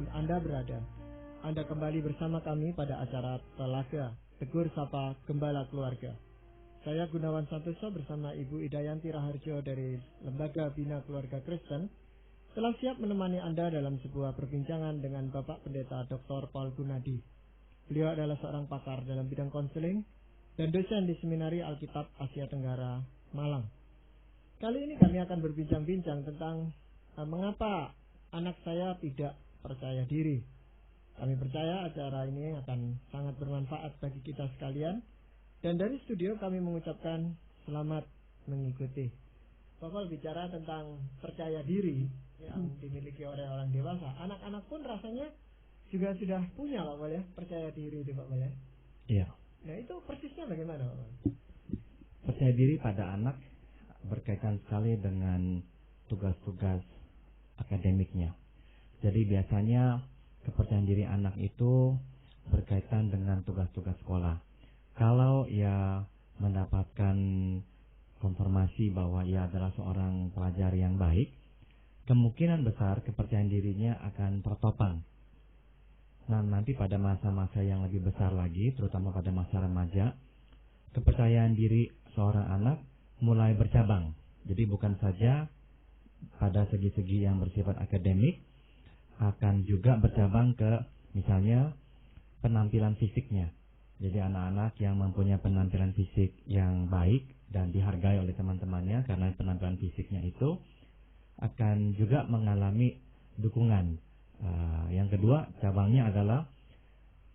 dimanapun Anda berada. Anda kembali bersama kami pada acara Telaga Tegur Sapa Gembala Keluarga. Saya Gunawan Santoso bersama Ibu Idayanti Raharjo dari Lembaga Bina Keluarga Kristen telah siap menemani Anda dalam sebuah perbincangan dengan Bapak Pendeta Dr. Paul Gunadi. Beliau adalah seorang pakar dalam bidang konseling dan dosen di Seminari Alkitab Asia Tenggara, Malang. Kali ini kami akan berbincang-bincang tentang mengapa anak saya tidak percaya diri. Kami percaya acara ini akan sangat bermanfaat bagi kita sekalian. Dan dari studio kami mengucapkan selamat mengikuti. Pak Paul bicara tentang percaya diri yang dimiliki oleh orang dewasa. Anak-anak pun rasanya juga sudah punya Pak Paul ya, percaya diri itu Pak Paul ya. Iya. Nah itu persisnya bagaimana Pak Paul? Percaya diri pada anak berkaitan sekali dengan tugas-tugas akademiknya. Jadi biasanya kepercayaan diri anak itu berkaitan dengan tugas-tugas sekolah. Kalau ia mendapatkan konfirmasi bahwa ia adalah seorang pelajar yang baik, kemungkinan besar kepercayaan dirinya akan tertopang. Nah, nanti pada masa-masa yang lebih besar lagi, terutama pada masa remaja, kepercayaan diri seorang anak mulai bercabang. Jadi bukan saja pada segi-segi yang bersifat akademik, akan juga bercabang ke misalnya penampilan fisiknya. Jadi anak-anak yang mempunyai penampilan fisik yang baik dan dihargai oleh teman-temannya karena penampilan fisiknya itu akan juga mengalami dukungan. Yang kedua cabangnya adalah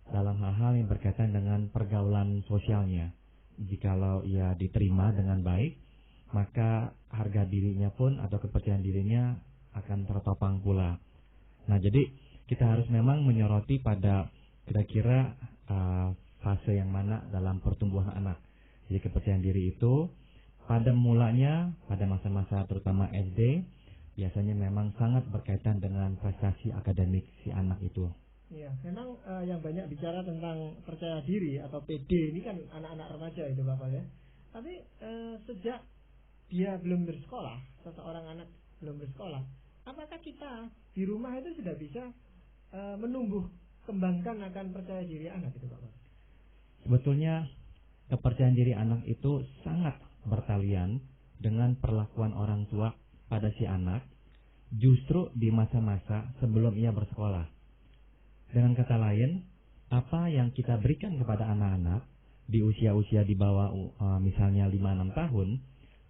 dalam hal-hal yang berkaitan dengan pergaulan sosialnya. Jikalau ia diterima dengan baik, maka harga dirinya pun atau kepercayaan dirinya akan tertopang pula. Nah, jadi kita harus memang menyoroti pada kira-kira fase yang mana dalam pertumbuhan anak. Jadi kepercayaan diri itu pada mulanya, pada masa-masa terutama SD, biasanya memang sangat berkaitan dengan prestasi akademik si anak itu. Iya, memang yang banyak bicara tentang percaya diri atau PD ini kan anak-anak remaja itu Bapak ya. Tapi sejak dia belum bersekolah, seseorang anak belum bersekolah, apakah kita di rumah itu sudah bisa menumbuh kembangkan akan percaya diri anak itu Bapak? Sebetulnya kepercayaan diri anak itu sangat bertalian dengan perlakuan orang tua pada si anak justru di masa-masa sebelum ia bersekolah. Dengan kata lain, apa yang kita berikan kepada anak-anak di usia-usia di bawah misalnya 5-6 tahun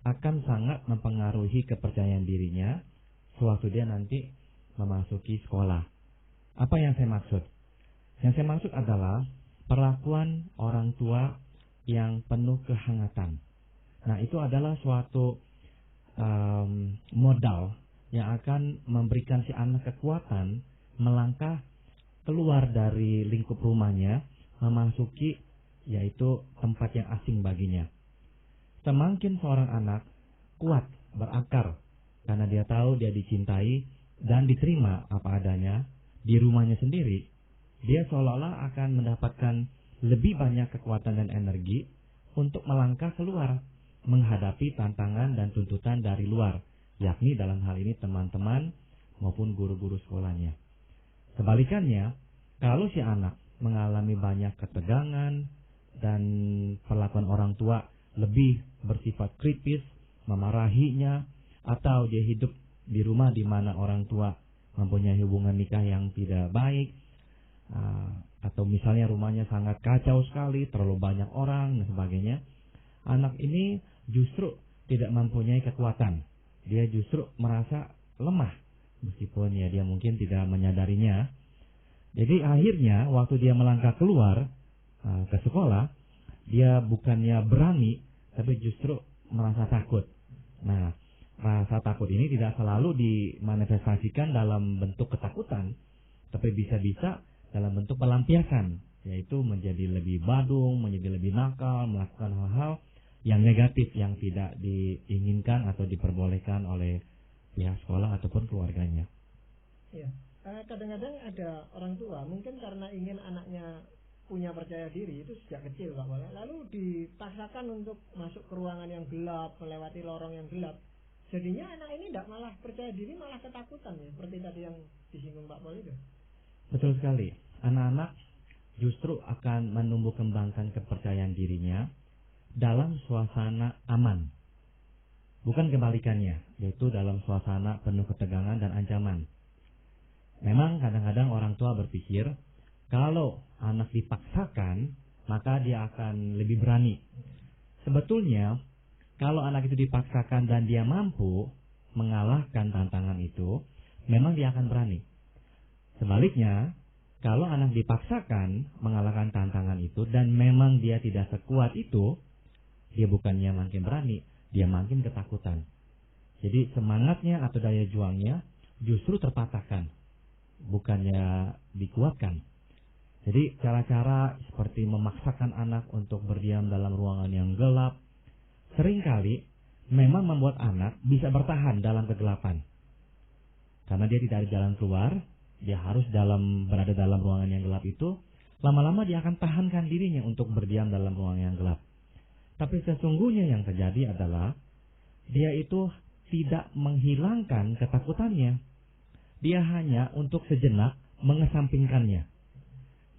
akan sangat mempengaruhi kepercayaan dirinya sewaktu dia nanti memasuki sekolah. Apa yang saya maksud? Yang saya maksud adalah perlakuan orang tua yang penuh kehangatan. Nah, itu adalah suatu modal yang akan memberikan si anak kekuatan melangkah keluar dari lingkup rumahnya, memasuki yaitu tempat yang asing baginya. Semakin seorang anak kuat berakar karena dia tahu dia dicintai dan diterima apa adanya di rumahnya sendiri, dia seolah-olah akan mendapatkan lebih banyak kekuatan dan energi untuk melangkah keluar menghadapi tantangan dan tuntutan dari luar, yakni dalam hal ini teman-teman maupun guru-guru sekolahnya. Sebalikannya, kalau si anak mengalami banyak ketegangan dan perlakuan orang tua lebih bersifat kritis, memarahinya, atau dia hidup di rumah di mana orang tua mempunyai hubungan nikah yang tidak baik, atau misalnya rumahnya sangat kacau sekali, terlalu banyak orang dan sebagainya, anak ini justru tidak mempunyai kekuatan. Dia justru merasa lemah, meskipun ya dia mungkin tidak menyadarinya. Jadi akhirnya waktu dia melangkah keluar ke sekolah, dia bukannya berani, tapi justru merasa takut. Nah, rasa takut ini tidak selalu dimanifestasikan dalam bentuk ketakutan, tapi bisa-bisa dalam bentuk pelampiasan, yaitu menjadi lebih badung, menjadi lebih nakal, melakukan hal-hal yang negatif yang tidak diinginkan atau diperbolehkan oleh pihak sekolah ataupun keluarganya. Iya. Kadang-kadang ada orang tua mungkin karena ingin anaknya punya percaya diri itu sejak kecil Pak, lalu dipaksakan untuk masuk ke ruangan yang gelap, melewati lorong yang gelap. Jadinya anak ini tidak malah percaya diri, malah ketakutan ya, seperti tadi yang disinggung Pak Pol itu. Betul sekali. Anak-anak justru akan menumbuh kembangkan kepercayaan dirinya dalam suasana aman. Bukan kebalikannya, yaitu dalam suasana penuh ketegangan dan ancaman. Memang kadang-kadang orang tua berpikir, kalau anak dipaksakan, maka dia akan lebih berani. Sebetulnya, kalau anak itu dipaksakan dan dia mampu mengalahkan tantangan itu, memang dia akan berani. Sebaliknya, kalau anak dipaksakan mengalahkan tantangan itu dan memang dia tidak sekuat itu, dia bukannya makin berani, dia makin ketakutan. Jadi semangatnya atau daya juangnya justru terpatahkan, bukannya dikuatkan. Jadi cara-cara seperti memaksakan anak untuk berdiam dalam ruangan yang gelap, seringkali memang membuat anak bisa bertahan dalam kegelapan. Karena dia tidak ada jalan keluar, dia harus berada dalam ruangan yang gelap itu, lama-lama dia akan tahankan dirinya untuk berdiam dalam ruangan yang gelap. Tapi sesungguhnya yang terjadi adalah, dia itu tidak menghilangkan ketakutannya. Dia hanya untuk sejenak mengesampingkannya.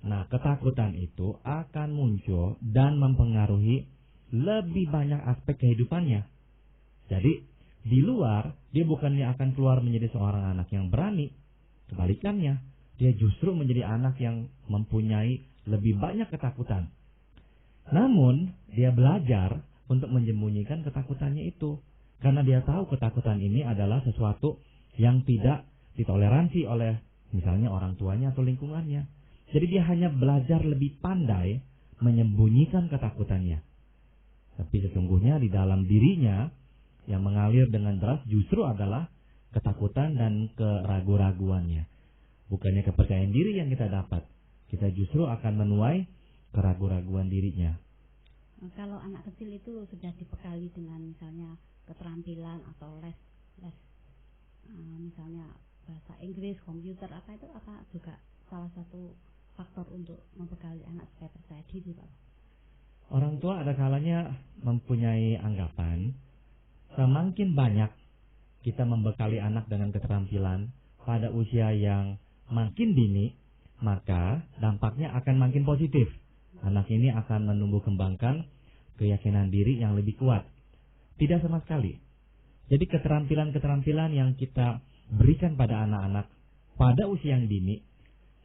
Nah, ketakutan itu akan muncul dan mempengaruhi lebih banyak aspek kehidupannya. Jadi, di luar, dia bukannya akan keluar menjadi seorang anak yang berani. Kebalikannya, dia justru menjadi anak yang mempunyai lebih banyak ketakutan. Namun, dia belajar untuk menyembunyikan ketakutannya itu. Karena dia tahu ketakutan ini adalah sesuatu yang tidak ditoleransi oleh misalnya orang tuanya atau lingkungannya. Jadi dia hanya belajar lebih pandai menyembunyikan ketakutannya. Tapi sesungguhnya di dalam dirinya yang mengalir dengan deras justru adalah ketakutan dan keraguan-raguannya. Bukannya kepercayaan diri yang kita dapat. Kita justru akan menuai keraguan-raguan dirinya. Kalau anak kecil itu sudah dibekali dengan misalnya keterampilan atau les misalnya bahasa Inggris, komputer, apa juga salah satu faktor untuk membekali anak supaya percaya diri, Pak? Orang tua ada kalanya mempunyai anggapan semakin banyak kita membekali anak dengan keterampilan pada usia yang makin dini, maka dampaknya akan makin positif. Anak ini akan menumbuh kembangkan keyakinan diri yang lebih kuat. Tidak sama sekali. Jadi keterampilan-keterampilan yang kita berikan pada anak-anak pada usia yang dini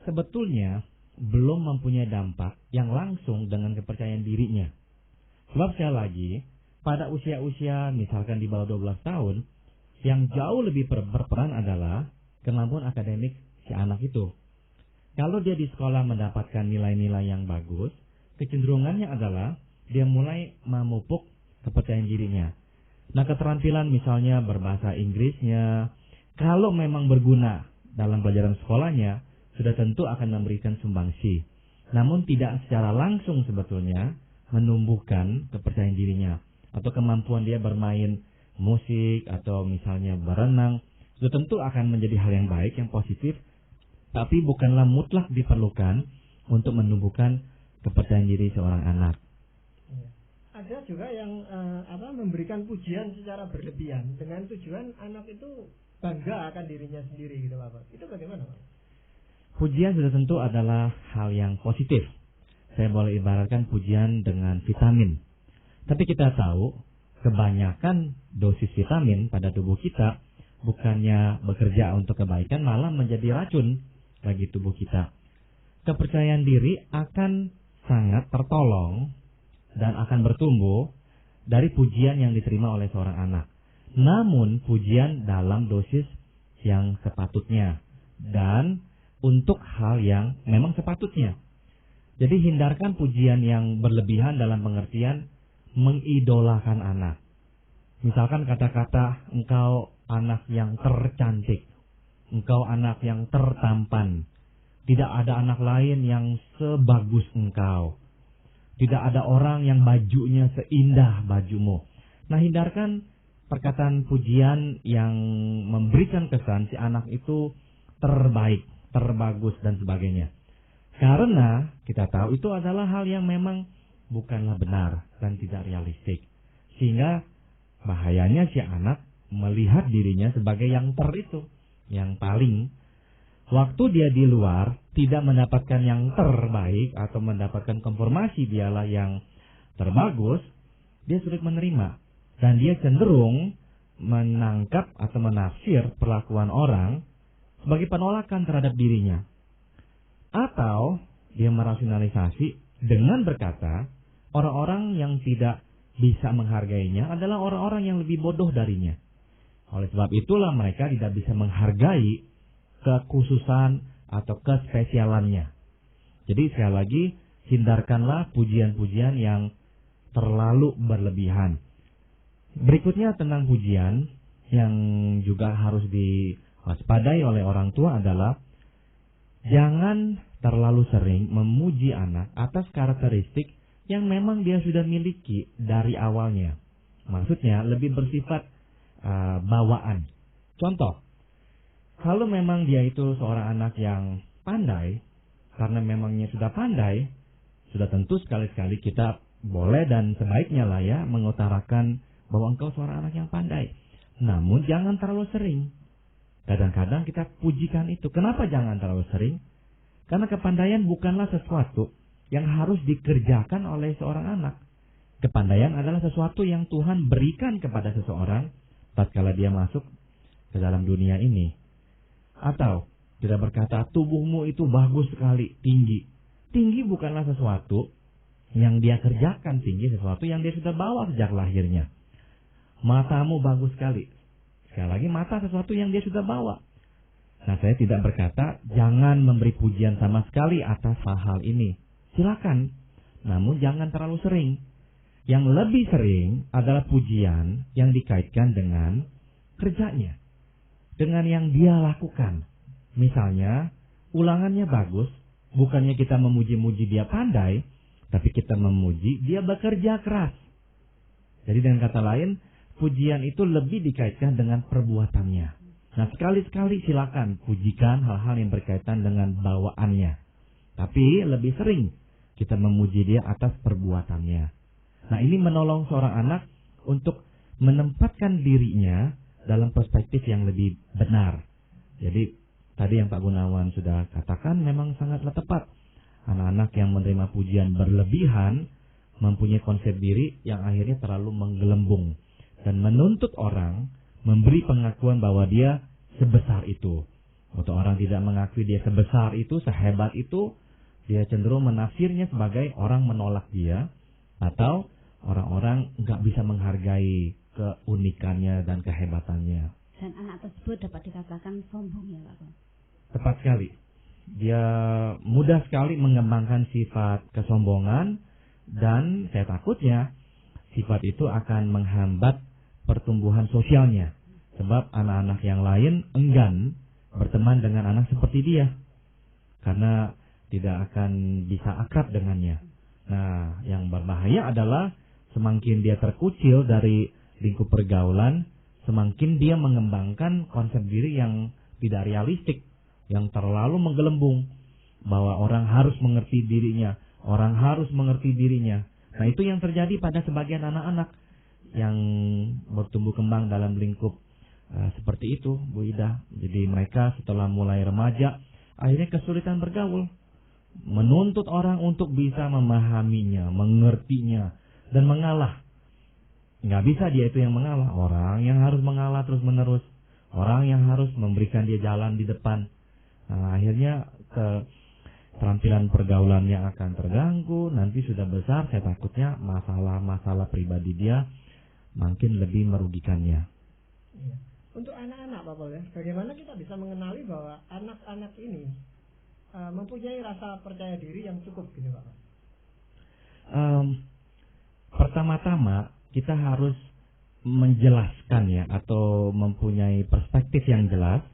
sebetulnya belum mempunyai dampak yang langsung dengan kepercayaan dirinya. Sebab sekali lagi, pada usia-usia misalkan di bawah 12 tahun, yang jauh lebih berperan adalah kemampuan akademik si anak itu. Kalau dia di sekolah mendapatkan nilai-nilai yang bagus, kecenderungannya adalah dia mulai memupuk kepercayaan dirinya. Nah, keterampilan misalnya berbahasa Inggrisnya, kalau memang berguna dalam pelajaran sekolahnya, sudah tentu akan memberikan sumbangsi. Namun tidak secara langsung sebetulnya menumbuhkan kepercayaan dirinya. Atau kemampuan dia bermain musik atau misalnya berenang, sudah tentu akan menjadi hal yang baik, yang positif, tapi bukanlah mutlak diperlukan untuk menumbuhkan kepercayaan diri seorang anak. Ada juga yang memberikan pujian secara berlebihan dengan tujuan anak itu bangga akan dirinya sendiri gitu, Pak. Itu bagaimana, Pak? Pujian sudah tentu adalah hal yang positif. Saya boleh ibaratkan pujian dengan vitamin. Tapi kita tahu kebanyakan dosis vitamin pada tubuh kita bukannya bekerja untuk kebaikan, malah menjadi racun bagi tubuh kita. Kepercayaan diri akan sangat tertolong dan akan bertumbuh dari pujian yang diterima oleh seorang anak. Namun pujian dalam dosis yang sepatutnya dan untuk hal yang memang sepatutnya. Jadi hindarkan pujian yang berlebihan dalam pengertian mengidolakan anak. Misalkan kata-kata engkau anak yang tercantik, engkau anak yang tertampan, tidak ada anak lain yang sebagus engkau, tidak ada orang yang bajunya seindah bajumu. Nah, hindarkan perkataan pujian yang memberikan kesan si anak itu terbaik, terbagus dan sebagainya. Karena kita tahu itu adalah hal yang memang bukanlah benar dan tidak realistik. Sehingga bahayanya si anak melihat dirinya sebagai yang itu, yang paling. Waktu dia di luar, tidak mendapatkan yang terbaik atau mendapatkan konfirmasi dialah yang terbagus, dia sulit menerima. Dan dia cenderung menangkap atau menafsir perlakuan orang sebagai penolakan terhadap dirinya. Atau dia merasionalisasi dengan berkata, orang-orang yang tidak bisa menghargainya adalah orang-orang yang lebih bodoh darinya. Oleh sebab itulah mereka tidak bisa menghargai kekhususan atau kespesialannya. Jadi sekali lagi, hindarkanlah pujian-pujian yang terlalu berlebihan. Berikutnya tentang pujian yang juga harus diwaspadai oleh orang tua adalah jangan terlalu sering memuji anak atas karakteristik yang memang dia sudah miliki dari awalnya. Maksudnya lebih bersifat bawaan. Contoh, kalau memang dia itu seorang anak yang pandai, karena memangnya sudah pandai, sudah tentu sekali-sekali kita boleh dan sebaiknya lah ya mengutarakan bahwa engkau seorang anak yang pandai. Namun jangan terlalu sering. Kadang-kadang kita pujikan itu. Kenapa jangan terlalu sering? Karena kepandaian bukanlah sesuatu yang harus dikerjakan oleh seorang anak. Kepandaian adalah sesuatu yang Tuhan berikan kepada seseorang tatkala dia masuk ke dalam dunia ini. Atau tidak berkata, tubuhmu itu bagus sekali, tinggi. Tinggi bukanlah sesuatu yang dia kerjakan, tinggi sesuatu yang dia sudah bawa sejak lahirnya. Matamu bagus sekali. Sekali lagi, mata sesuatu yang dia sudah bawa. Nah, saya tidak berkata jangan memberi pujian sama sekali atas hal-hal ini. Silakan, namun jangan terlalu sering. Yang lebih sering adalah pujian yang dikaitkan dengan kerjanya, dengan yang dia lakukan. Misalnya, ulangannya bagus, bukannya kita memuji-muji dia pandai, tapi kita memuji dia bekerja keras. Jadi dengan kata lain, pujian itu lebih dikaitkan dengan perbuatannya. Nah, sekali-sekali silakan pujikan hal-hal yang berkaitan dengan bawaannya. Tapi lebih sering kita memuji dia atas perbuatannya. Nah, ini menolong seorang anak untuk menempatkan dirinya dalam perspektif yang lebih benar. Jadi, tadi yang Pak Gunawan sudah katakan memang sangatlah tepat. Anak-anak yang menerima pujian berlebihan mempunyai konsep diri yang akhirnya terlalu menggelembung dan menuntut orang memberi pengakuan bahwa dia sebesar itu. Untuk orang tidak mengakui dia sebesar itu, sehebat itu, dia cenderung menafsirnya sebagai orang menolak dia atau orang-orang nggak bisa menghargai keunikannya dan kehebatannya. Dan anak tersebut dapat dikatakan sombong ya Pak? Tepat sekali. Dia mudah sekali mengembangkan sifat kesombongan dan saya takutnya sifat itu akan menghambat pertumbuhan sosialnya. Sebab anak-anak yang lain enggan berteman dengan anak seperti dia. Karena tidak akan bisa akrab dengannya. Nah, yang berbahaya adalah semakin dia terkucil dari lingkup pergaulan, semakin dia mengembangkan konsep diri yang tidak realistik, yang terlalu menggelembung, bahwa orang harus mengerti dirinya, orang harus mengerti dirinya. Nah, itu yang terjadi pada sebagian anak-anak yang bertumbuh kembang dalam lingkup seperti itu, Bu Ida. Jadi mereka setelah mulai remaja, akhirnya kesulitan bergaul, menuntut orang untuk bisa memahaminya, mengertinya, dan mengalah. Nggak bisa dia itu yang mengalah, orang yang harus mengalah terus-menerus, orang yang harus memberikan dia jalan di depan. Nah, akhirnya keterampilan pergaulannya akan terganggu. Nanti sudah besar, saya takutnya masalah-masalah pribadi dia makin lebih merugikannya. Iya. Untuk anak-anak Pak Paul ya, bagaimana kita bisa mengenali bahwa anak-anak ini mempunyai rasa percaya diri yang cukup gitu Pak? Pertama-tama kita harus menjelaskan ya, atau mempunyai perspektif yang jelas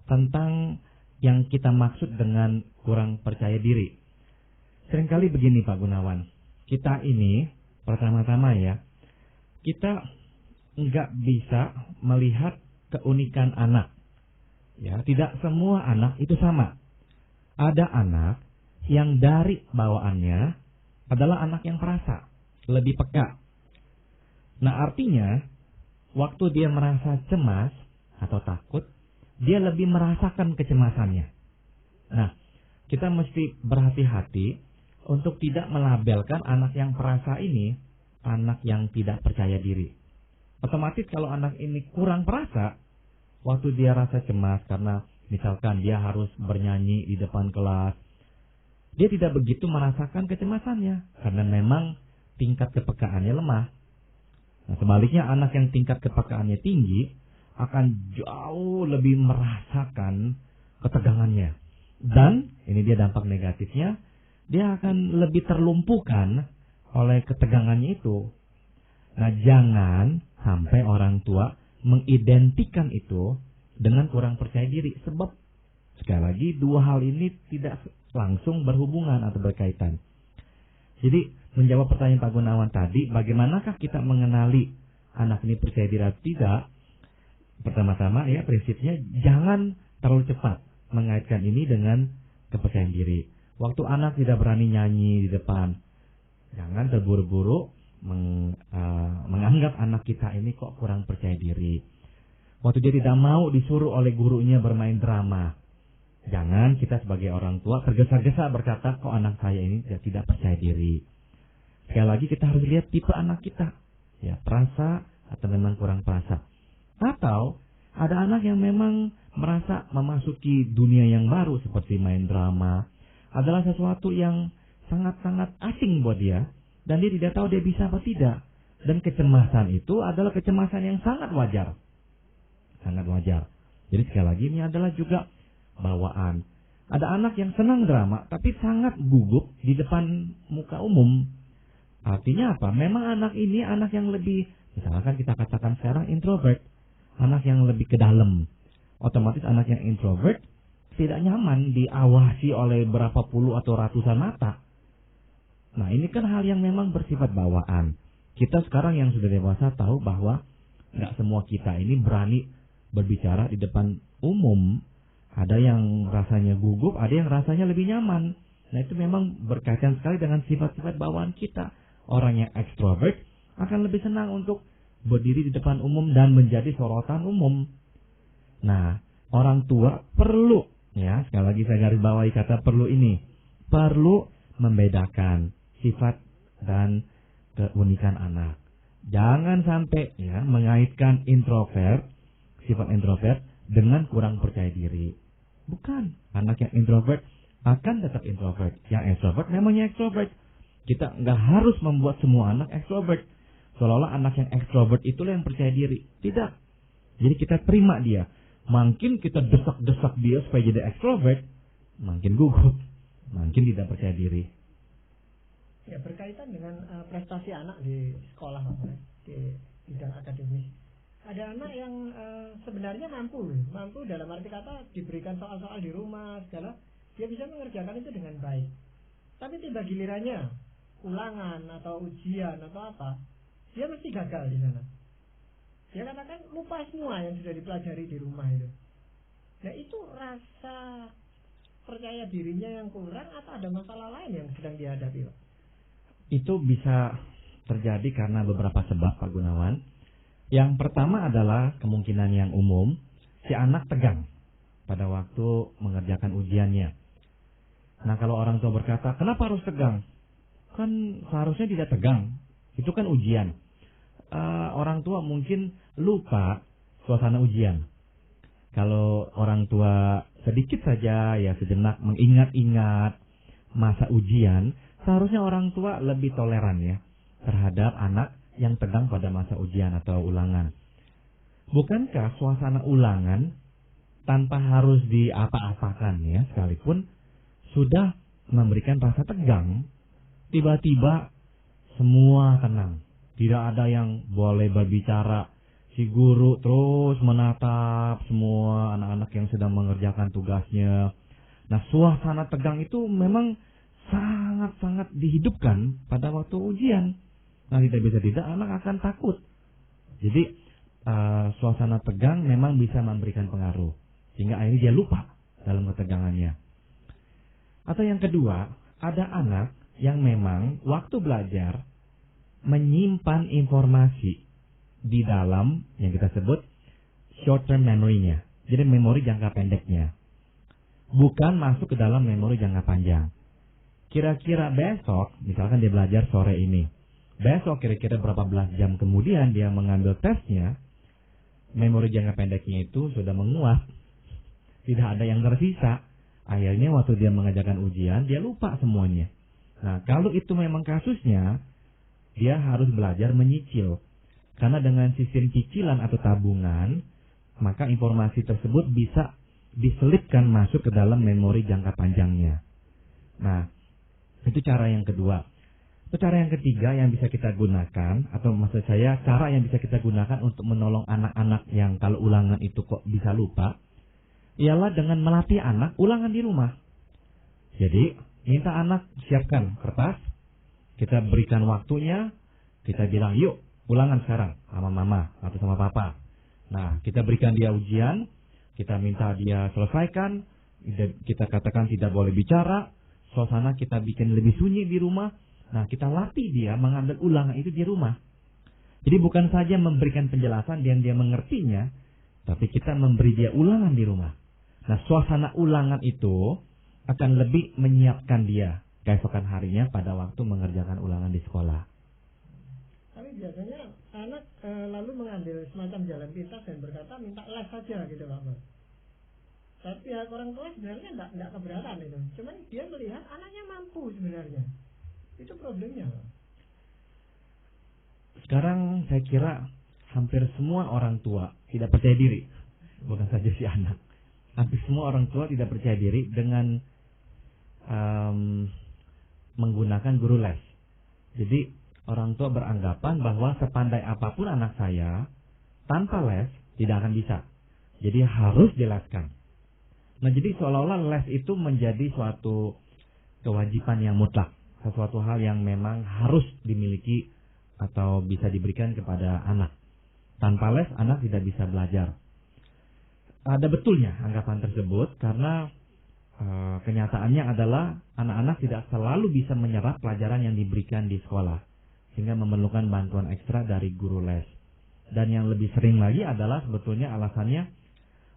tentang yang kita maksud dengan kurang percaya diri. Seringkali begini Pak Gunawan, kita ini pertama-tama ya, kita nggak bisa melihat keunikan anak. Ya, tidak semua anak itu sama. Ada anak yang dari bawaannya adalah anak yang perasa, lebih peka. Nah, artinya waktu dia merasa cemas atau takut, dia lebih merasakan kecemasannya. Nah, kita mesti berhati-hati untuk tidak melabelkan anak yang perasa ini anak yang tidak percaya diri. Otomatis kalau anak ini kurang perasa, waktu dia rasa cemas karena misalkan dia harus bernyanyi di depan kelas, dia tidak begitu merasakan kecemasannya karena memang tingkat kepekaannya lemah. Nah, sebaliknya anak yang tingkat kepekaannya tinggi akan jauh lebih merasakan ketegangannya. Dan ini dia dampak negatifnya, dia akan lebih terlumpuhkan oleh ketegangannya itu. Nah, jangan sampai orang tua mengidentikan itu dengan kurang percaya diri. Sebab, sekali lagi, dua hal ini tidak langsung berhubungan atau berkaitan. Jadi, menjawab pertanyaan Pak Gunawan tadi, bagaimanakah kita mengenali anak ini percaya diri atau tidak? Pertama-tama, ya, prinsipnya jangan terlalu cepat mengaitkan ini dengan kepercayaan diri. Waktu anak tidak berani nyanyi di depan, jangan terburu-buru menganggap anak kita ini kok kurang percaya diri. Waktu dia tidak mau disuruh oleh gurunya bermain drama, jangan kita sebagai orang tua tergesa-gesa berkata kok anak saya ini tidak percaya diri. Sekali lagi kita harus lihat tipe anak kita, ya, perasa atau memang kurang perasa. Atau ada anak yang memang merasa memasuki dunia yang baru seperti main drama adalah sesuatu yang sangat-sangat asing buat dia. Dan dia tidak tahu dia bisa apa tidak. Dan kecemasan itu adalah kecemasan yang sangat wajar. Sangat wajar. Jadi sekali lagi ini adalah juga bawaan. Ada anak yang senang drama tapi sangat gugup di depan muka umum. Artinya apa? Memang anak ini anak yang lebih, misalkan kita katakan sekarang introvert. Anak yang lebih ke dalam. Otomatis anak yang introvert tidak nyaman diawasi oleh berapa puluh atau ratusan mata. Nah, ini kan hal yang memang bersifat bawaan. Kita sekarang yang sudah dewasa tahu bahwa nggak semua kita ini berani berbicara di depan umum. Ada yang rasanya gugup, ada yang rasanya lebih nyaman. Nah, itu memang berkaitan sekali dengan sifat-sifat bawaan kita. Orang yang ekstrovert akan lebih senang untuk berdiri di depan umum dan menjadi sorotan umum. Nah, orang tua perlu, ya, sekali lagi saya garis bawahi kata perlu ini. Perlu membedakan sifat dan keunikan anak. Jangan sampai, ya, mengaitkan introvert, sifat introvert dengan kurang percaya diri. Bukan, anak yang introvert akan tetap introvert. Yang extrovert memangnya extrovert. Kita nggak harus membuat semua anak extrovert. Seolah-olah anak yang extrovert itulah yang percaya diri. Tidak. Jadi kita terima dia. Makin kita desak-desak dia supaya jadi extrovert, makin gugup, makin tidak percaya diri. Ya, berkaitan dengan prestasi anak di sekolah, di bidang akademis. Ada anak yang sebenarnya mampu dalam arti kata diberikan soal-soal di rumah segala, dia bisa mengerjakan itu dengan baik. Tapi tiba gilirannya ulangan atau ujian atau apa, dia mesti gagal di sana. Dia katakan lupa semua yang sudah dipelajari di rumah itu. Nah, itu rasa percaya dirinya yang kurang atau ada masalah lain yang sedang dihadapi, Pak? Itu bisa terjadi karena beberapa sebab, Pak Gunawan. Yang pertama adalah kemungkinan yang umum, si anak tegang pada waktu mengerjakan ujiannya. Nah, kalau orang tua berkata, kenapa harus tegang? Kan seharusnya tidak tegang, itu kan ujian. Orang tua mungkin lupa suasana ujian. Kalau orang tua sedikit saja, ya sejenak mengingat-ingat masa ujian, seharusnya orang tua lebih toleran, ya, terhadap anak yang tegang pada masa ujian atau ulangan. Bukankah suasana ulangan tanpa harus diapa-apakan, ya, sekalipun sudah memberikan rasa tegang, tiba-tiba semua tenang. Tidak ada yang boleh berbicara. Si guru terus menatap semua anak-anak yang sedang mengerjakan tugasnya. Nah, suasana tegang itu memang sangat-sangat dihidupkan pada waktu ujian. Nah, tidak anak akan takut. Jadi suasana tegang memang bisa memberikan pengaruh, sehingga akhirnya dia lupa dalam ketegangannya. Atau yang kedua, ada anak yang memang waktu belajar menyimpan informasi di dalam yang kita sebut short term memory-nya. Jadi memori jangka pendeknya. bukan masuk ke dalam memori jangka panjang. Kira-kira besok, misalkan dia belajar sore ini, besok kira-kira berapa belas jam kemudian dia mengambil tesnya, memori jangka pendeknya itu sudah menguap, tidak ada yang tersisa. Akhirnya waktu dia mengerjakan ujian, dia lupa semuanya. Nah, kalau itu memang kasusnya, dia harus belajar menyicil. Karena dengan sistem cicilan atau tabungan, maka informasi tersebut bisa diselipkan masuk ke dalam memori jangka panjangnya. Nah, itu cara yang kedua. Cara yang ketiga yang bisa kita gunakan, atau maksud saya cara yang bisa kita gunakan untuk menolong anak-anak yang kalau ulangan itu kok bisa lupa, ialah dengan melatih anak ulangan di rumah. Jadi, minta anak siapkan kertas, kita berikan waktunya, kita bilang yuk ulangan sekarang sama mama atau sama papa. Nah, kita berikan dia ujian, kita minta dia selesaikan, kita katakan tidak boleh bicara, suasana kita bikin lebih sunyi di rumah. Nah, kita latih dia mengambil ulangan itu di rumah. Jadi bukan saja memberikan penjelasan dan dia mengertinya, tapi kita memberi dia ulangan di rumah. Nah, suasana ulangan itu akan lebih menyiapkan dia keesokan harinya pada waktu mengerjakan ulangan di sekolah. Tapi biasanya anak lalu mengambil semacam jalan pintas dan berkata minta les saja gitu Pak. Tapi pihak orang tua sebenarnya tidak keberatan itu. Cuman dia melihat anaknya mampu sebenarnya. Itu problemnya. Sekarang saya kira hampir semua orang tua tidak percaya diri. Bukan saja si anak. Hampir semua orang tua tidak percaya diri dengan menggunakan guru les. Jadi orang tua beranggapan bahwa sepandai apapun anak saya, tanpa les tidak akan bisa. Jadi harus dileskan. Nah, jadi seolah-olah les itu menjadi suatu kewajiban yang mutlak. Sesuatu hal yang memang harus dimiliki atau bisa diberikan kepada anak. Tanpa les, anak tidak bisa belajar. Ada betulnya anggapan tersebut karena kenyataannya adalah anak-anak tidak selalu bisa menyerap pelajaran yang diberikan di sekolah. Sehingga memerlukan bantuan ekstra dari guru les. Dan yang lebih sering lagi adalah sebetulnya alasannya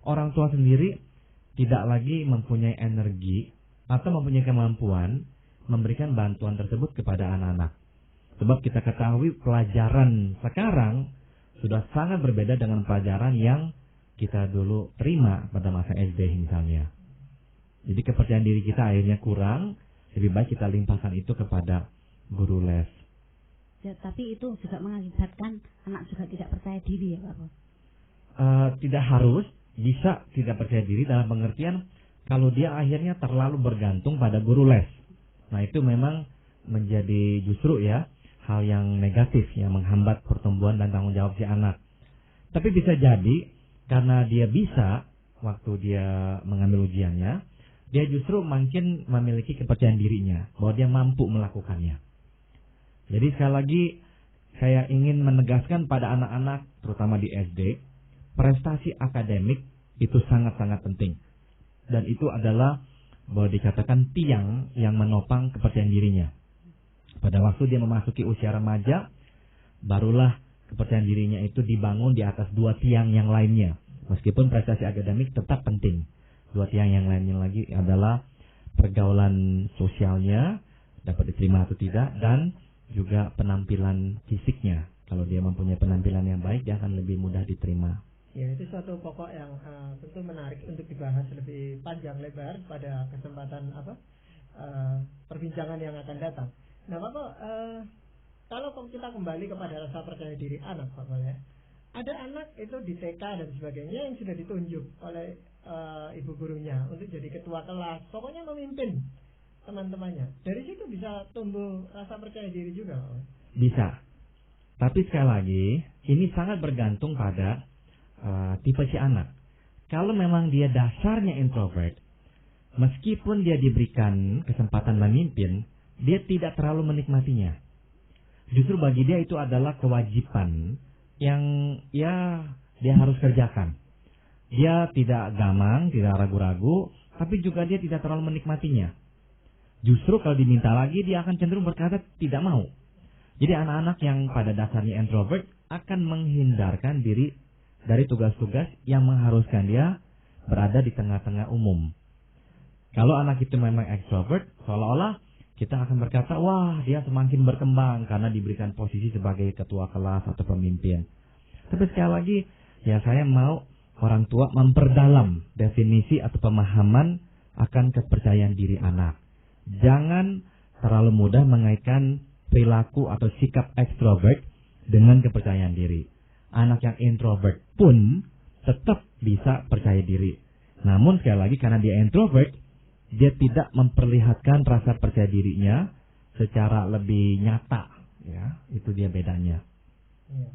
orang tua sendiri tidak lagi mempunyai energi atau mempunyai kemampuan memberikan bantuan tersebut kepada anak-anak. Sebab kita ketahui pelajaran sekarang sudah sangat berbeda dengan pelajaran yang kita dulu terima pada masa SD misalnya. Jadi kepercayaan diri kita akhirnya kurang, lebih baik kita limpahkan itu kepada guru les. Ya, tapi itu juga mengakibatkan anak juga tidak percaya diri ya Pak. Tidak harus, bisa tidak percaya diri dalam pengertian kalau dia akhirnya terlalu bergantung pada guru les. Nah, itu memang menjadi justru ya hal yang negatif yang menghambat pertumbuhan dan tanggung jawab si anak. Tapi bisa jadi karena dia bisa waktu dia mengambil ujiannya, dia justru makin memiliki kepercayaan dirinya bahwa dia mampu melakukannya. Jadi sekali lagi saya ingin menegaskan pada anak-anak terutama di SD, prestasi akademik itu sangat-sangat penting. Dan itu adalah boleh dikatakan tiang yang menopang kepercayaan dirinya. Pada waktu dia memasuki usia remaja, barulah kepercayaan dirinya itu dibangun di atas dua tiang yang lainnya. Meskipun prestasi akademik tetap penting. Dua tiang yang lainnya lagi adalah pergaulan sosialnya, dapat diterima atau tidak, dan juga penampilan fisiknya. Kalau dia mempunyai penampilan yang baik, dia akan lebih mudah diterima. Ya, itu suatu pokok yang tentu menarik untuk dibahas lebih panjang lebar pada kesempatan perbincangan yang akan datang. Nah, Bapak, kalau kita kembali kepada rasa percaya diri anak, Bapak ya, ada anak itu di TK dan sebagainya yang sudah ditunjuk oleh ibu gurunya untuk jadi ketua kelas, pokoknya memimpin teman-temannya. Dari situ bisa tumbuh rasa percaya diri juga, Bapak. Bisa. Tapi sekali lagi, ini sangat bergantung pada tipe si anak. Kalau memang dia dasarnya introvert, meskipun dia diberikan kesempatan memimpin, dia tidak terlalu menikmatinya. Justru bagi dia itu adalah kewajiban yang ya dia harus kerjakan. Dia tidak gamang, tidak ragu-ragu, tapi juga dia tidak terlalu menikmatinya. Justru kalau diminta lagi, dia akan cenderung berkata tidak mau. Jadi anak-anak yang pada dasarnya introvert akan menghindarkan diri dari tugas-tugas yang mengharuskan dia berada di tengah-tengah umum. Kalau anak itu memang ekstrovert, seolah-olah kita akan berkata, wah dia semakin berkembang karena diberikan posisi sebagai ketua kelas atau pemimpin. Tapi sekali lagi, ya saya mau orang tua memperdalam definisi atau pemahaman akan kepercayaan diri anak. Jangan terlalu mudah mengaitkan perilaku atau sikap ekstrovert dengan kepercayaan diri. Anak yang introvert pun tetap bisa percaya diri. Namun sekali lagi karena dia introvert, dia tidak memperlihatkan rasa percaya dirinya secara lebih nyata. Ya, itu dia bedanya. Iya.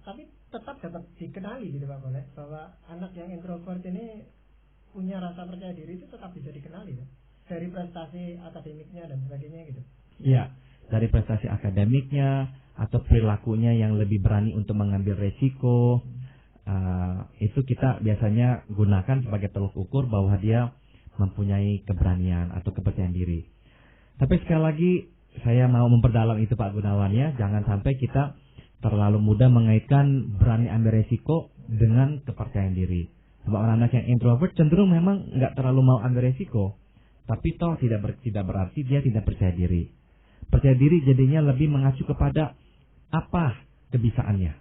Tapi tetap dapat dikenali gitu Pak Boleh, bahwa anak yang introvert ini punya rasa percaya diri itu tetap bisa dikenali ya? Dari prestasi akademiknya dan sebagainya gitu. Iya, dari prestasi akademiknya atau perilakunya yang lebih berani untuk mengambil resiko. Itu kita biasanya gunakan sebagai tolak ukur bahwa dia mempunyai keberanian atau kepercayaan diri. Tapi sekali lagi saya mau memperdalam itu Pak Gunawan ya, jangan sampai kita terlalu mudah mengaitkan berani ambil resiko dengan kepercayaan diri. Sebab anak yang introvert cenderung memang nggak terlalu mau ambil resiko, tapi toh tidak berarti dia tidak percaya diri. Percaya diri jadinya lebih mengacu kepada apa kebisaannya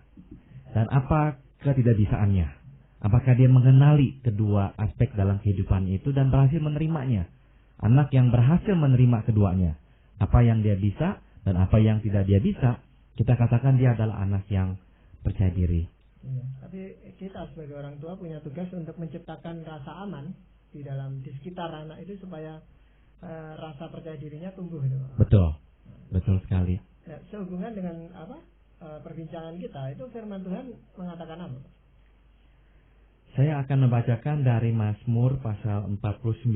dan apa ketidakbisaannya. Apakah dia mengenali kedua aspek dalam kehidupan itu dan berhasil menerimanya. Anak yang berhasil menerima keduanya, apa yang dia bisa dan apa yang tidak dia bisa, kita katakan dia adalah anak yang percaya diri. Iya, tapi kita sebagai orang tua punya tugas untuk menciptakan rasa aman di sekitar anak itu supaya rasa percaya dirinya tumbuh gitu. Betul, betul sekali. Ya, sehubungan dengan perbincangan kita itu firman Tuhan mengatakan apa? Saya akan membacakan dari Mazmur pasal 49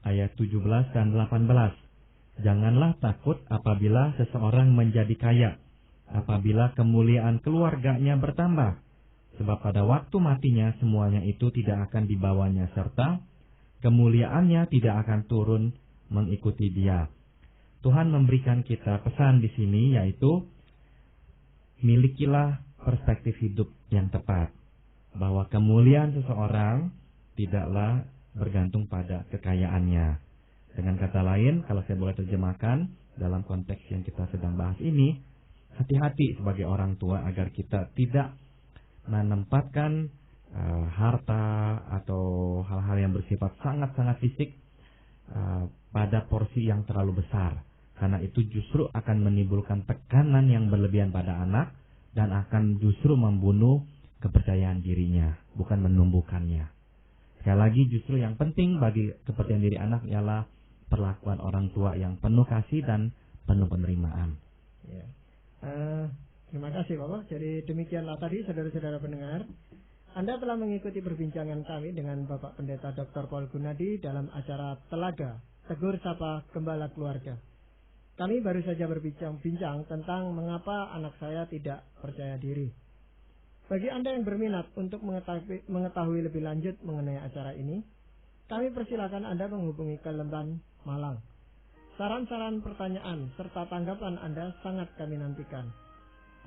ayat 17 dan 18. Janganlah takut apabila seseorang menjadi kaya, apabila kemuliaan keluarganya bertambah. Sebab pada waktu matinya semuanya itu tidak akan dibawanya serta kemuliaannya tidak akan turun mengikuti dia. Tuhan memberikan kita pesan di sini yaitu milikilah perspektif hidup yang tepat. Bahwa kemuliaan seseorang tidaklah bergantung pada kekayaannya. Dengan kata lain, kalau saya boleh terjemahkan dalam konteks yang kita sedang bahas ini, hati-hati sebagai orang tua agar kita tidak menempatkan harta atau hal-hal yang bersifat sangat-sangat fisik pada porsi yang terlalu besar. Karena itu justru akan menimbulkan tekanan yang berlebihan pada anak dan akan justru membunuh kepercayaan dirinya, bukan menumbuhkannya. Sekali lagi justru yang penting bagi kepercayaan diri anak ialah perlakuan orang tua yang penuh kasih dan penuh penerimaan. Ya. Terima kasih Bapak. Jadi demikianlah tadi saudara-saudara pendengar, Anda telah mengikuti perbincangan kami dengan Bapak Pendeta Dr. Paul Gunadi dalam acara Telaga Tegur Sapa Gembala Keluarga. Kami baru saja berbincang-bincang tentang mengapa anak saya tidak percaya diri. Bagi Anda yang berminat untuk mengetahui lebih lanjut mengenai acara ini, kami persilakan Anda menghubungi ke Lemban, Malang. Saran-saran, pertanyaan, serta tanggapan Anda sangat kami nantikan.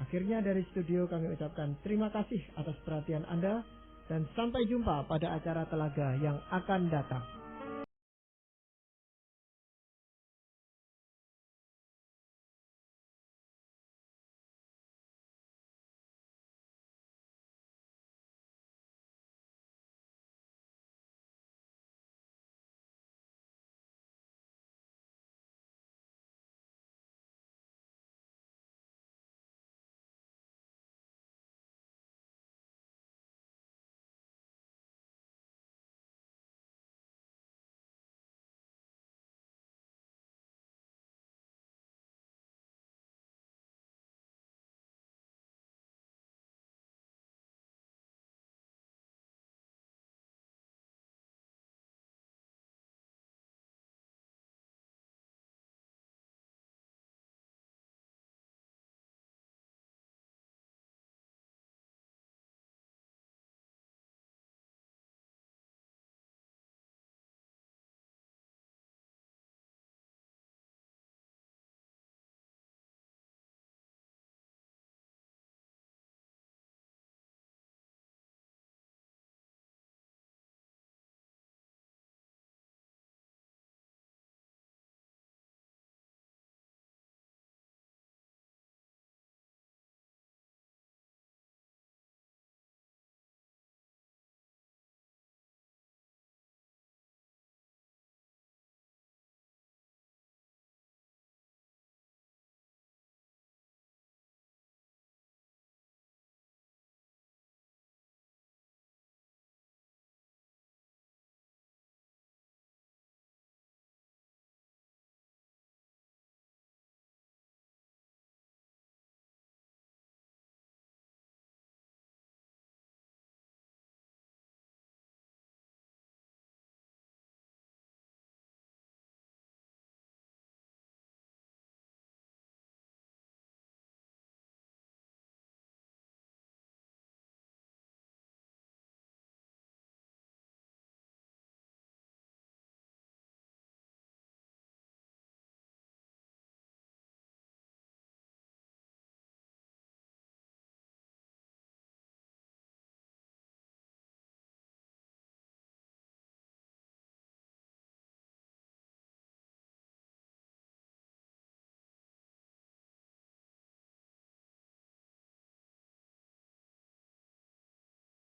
Akhirnya dari studio kami ucapkan terima kasih atas perhatian Anda dan sampai jumpa pada acara Telaga yang akan datang.